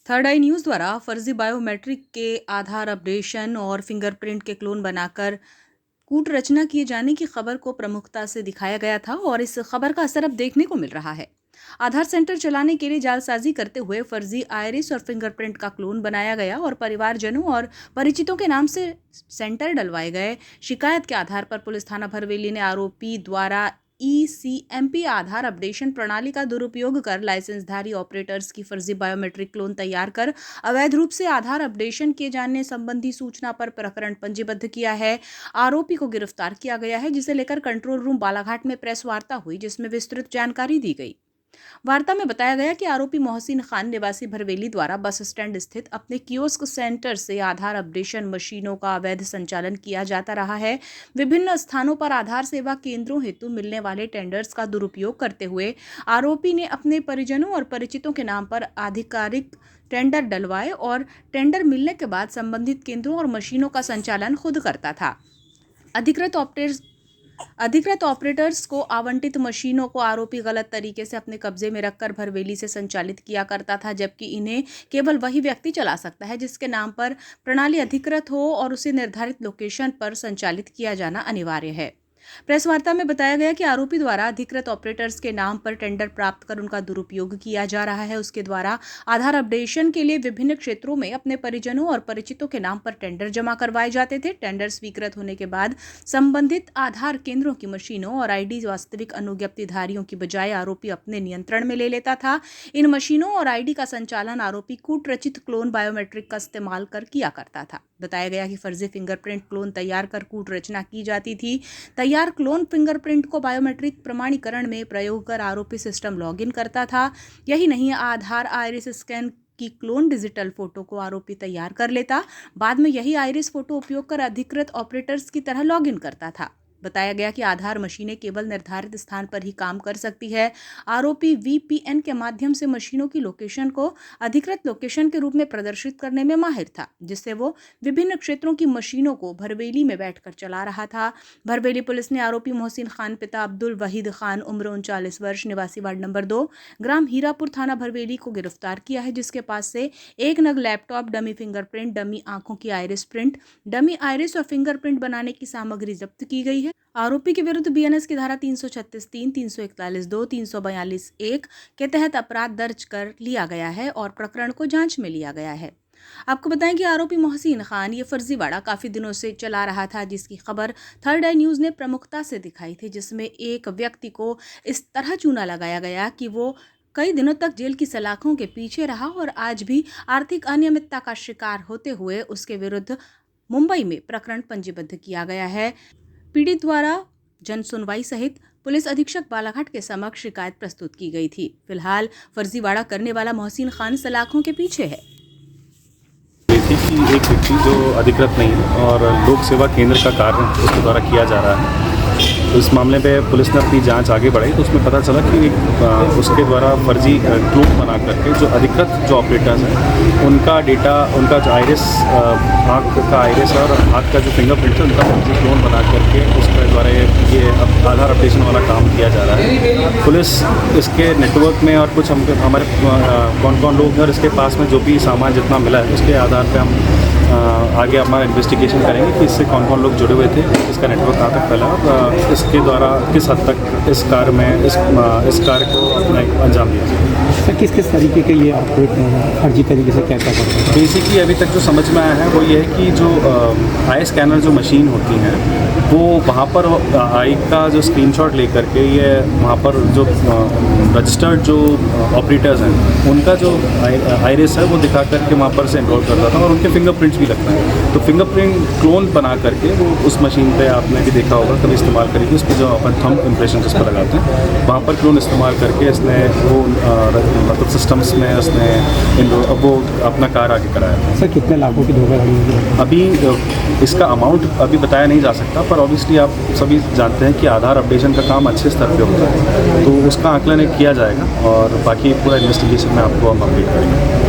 Third I news द्वारा फर्जी biometric के आधार अपडेशन और फिंगरप्रिंट के क्लोन बनाकर कूट रचना किए जाने की खबर को प्रमुखता से दिखाया गया था और इस खबर का असर अब देखने को मिल रहा है। आधार सेंटर चलाने के लिए जालसाजी करते हुए फर्जी आइरिस और फिंगरप्रिंट का क्लोन बनाया गया और परिवारजनों और परिचितों के नाम से सेंटर डलवाए गए। शिकायत के आधार पर पुलिस थाना भरवेली ने आरोपी द्वारा ECMP आधार अपडेशन प्रणाली का दुरुपयोग कर लाइसेंसधारी ऑपरेटर्स की फर्जी बायोमेट्रिक क्लोन तैयार कर अवैध रूप से आधार अपडेशन किए जाने संबंधी सूचना पर प्रकरण पंजीबद्ध किया है। आरोपी को गिरफ्तार किया गया है, जिसे लेकर कंट्रोल रूम बालाघाट में प्रेस वार्ता हुई, जिसमें विस्तृत जानकारी दी गई। वार्ता में बताया गया कि आरोपी मोहसिन खान निवासी भरवेली द्वारा बस स्टैंड स्थित अपने कियोस्क सेंटर से आधार अपडेशन मशीनों का अवैध संचालन किया जाता रहा है। विभिन्न स्थानों पर आधार सेवा केंद्रों हेतु मिलने वाले टेंडर्स का दुरुपयोग करते हुए आरोपी ने अपने परिजनों और परिचितों के नाम पर आधिकारिक टेंडर डलवाए और टेंडर मिलने के बाद संबंधित केंद्रों और मशीनों का संचालन खुद करता था। अधिकृत ऑपरेटर्स को आवंटित मशीनों को आरोपी गलत तरीके से अपने कब्जे में रखकर भरवेली से संचालित किया करता था, जबकि इन्हें केवल वही व्यक्ति चला सकता है जिसके नाम पर प्रणाली अधिकृत हो और उसे निर्धारित लोकेशन पर संचालित किया जाना अनिवार्य है। प्रेस वार्ता में बताया गया कि आरोपी द्वारा अधिकृत ऑपरेटर्स के नाम पर टेंडर प्राप्त कर उनका दुरुपयोग किया जा रहा है। उसके द्वारा आधार अपडेशन के लिए विभिन्न क्षेत्रों में अपने परिजनों और परिचितों के नाम पर टेंडर जमा करवाए जाते थे। टेंडर स्वीकृत होने के बाद संबंधित आधार केंद्रों की मशीनों और आईडी वास्तविक अनुज्ञप्तिधारियों की बजाय आरोपी अपने नियंत्रण में ले लेता था। इन मशीनों और आईडी का संचालन आरोपी कूट रचित क्लोन बायोमेट्रिक का इस्तेमाल कर किया करता था। बताया गया कि फर्जी फिंगरप्रिंट क्लोन तैयार कर कूट रचना की जाती थी। तैयार क्लोन फिंगरप्रिंट को बायोमेट्रिक प्रमाणीकरण में प्रयोग कर आरोपी सिस्टम लॉगिन करता था। यही नहीं, आधार आइरिस स्कैन की क्लोन डिजिटल फोटो को आरोपी तैयार कर लेता, बाद में यही आइरिस फोटो उपयोग कर अधिकृत ऑपरेटर्स की तरह लॉगिन करता था। बताया गया कि आधार मशीनें केवल निर्धारित स्थान पर ही काम कर सकती है। आरोपी VPN के माध्यम से मशीनों की लोकेशन को अधिकृत लोकेशन के रूप में प्रदर्शित करने में माहिर था, जिससे वो विभिन्न क्षेत्रों की मशीनों को भरवेली में बैठकर चला रहा था। भरवेली पुलिस ने आरोपी मोहसिन खान पिता अब्दुल वहीद खान उम्र 39 वर्ष निवासी वार्ड नंबर 2 ग्राम हीरापुर थाना भरवेली को गिरफ्तार किया है, जिसके पास से 1 नग लैपटॉप, डमी फिंगरप्रिंट, डमी आंखों की आइरिस प्रिंट, डमी आइरिस और फिंगरप्रिंट बनाने की सामग्री जब्त की गई है। आरोपी के विरुद्ध BNS की धारा 336(3), 341(2), 342(1) के तहत अपराध दर्ज कर लिया गया है और प्रकरण को जांच में लिया गया है। आपको बताएं कि आरोपी मोहसिन खान ये फर्जीवाड़ा काफी दिनों से चला रहा था, जिसकी खबर थर्ड आई न्यूज़ ने प्रमुखता से दिखाई थी, जिसमें एक व्यक्ति को इस तरह चूना लगाया गया कि वो कई दिनों तक जेल की सलाखों के पीछे रहा और आज भी आर्थिक अनियमितता का शिकार होते हुए उसके विरुद्ध मुंबई में प्रकरण पंजीबद्ध किया गया है। पीड़ित द्वारा जन सुनवाई सहित पुलिस अधीक्षक बालाघाट के समक्ष शिकायत प्रस्तुत की गई थी। फिलहाल फर्जीवाड़ा करने वाला मोहसिन खान सलाखों के पीछे है। कि एक व्यक्ति जो अधिकृत नहीं है और लोक सेवा केंद्र का कार्य उसके द्वारा किया जा रहा है, तो इस मामले पे पुलिस ने अपनी जांच आगे बढ़ाई तो उसमें पता चला कि उसके द्वारा फर्जी क्लोन बना करके जो अधिकृत जो ऑपरेटर्स हैं उनका डेटा, उनका जो आइरिस, आँख का आइरिस और हाथ का जो फिंगरप्रिंट है उनका फर्जी क्लोन बना करके उसके द्वारा ये आधार अपडेशन वाला काम किया जा रहा है। पुलिस इसके नेटवर्क में और कुछ हमारे कौन कौन लोग हैं और इसके पास में जो भी सामान जितना मिला है उसके आधार पर हम आगे हमारा इन्वेस्टिगेशन करेंगे कि इससे कौन कौन लोग जुड़े हुए थे, इसका नेटवर्क कहाँ तक फैला और इसके द्वारा किस हद तक इस कार्य में इस कार्य को अंजाम दिया जाए। सर, किस किस तरीके के ये ऑपरेट फर्जी तरीके से क्या क्या करते हैं? बेसिकली अभी तक जो समझ में आया है वो ये है कि जो आई स्कैनर जो मशीन होती हैं वो वहाँ पर आई का जो स्क्रीनशॉट लेकर के ये वहाँ पर जो रजिस्टर्ड जो ऑपरेटर्स हैं उनका जो आइरिस है वो दिखा करके वहाँ पर से एनरोल करता था और उनके फिंगरप्रिंट्स भी लगता है। तो फिंगरप्रिंट क्लोन बना करके वो उस मशीन पे आपने भी देखा होगा कभी इस्तेमाल करेगी, उस पर जो अपन थंब इम्प्रेशन जिस पर लगाते हैं वहाँ पर क्लोन इस्तेमाल करके इसने वो मतलब सिस्टम्स में उसने वो अपना कार्य आगे कराया था। सर, कितने लाखों की धोखाधड़ी होगी? अभी इसका अमाउंट अभी बताया नहीं जा सकता, पर ऑब्वियसली आप सभी जानते हैं कि आधार अपडेशन का काम अच्छे स्तर पे होता है, तो उसका आकलन किया जाएगा और बाकी पूरा इन्वेस्टिगेशन में आपको हम अपडेट करेंगे।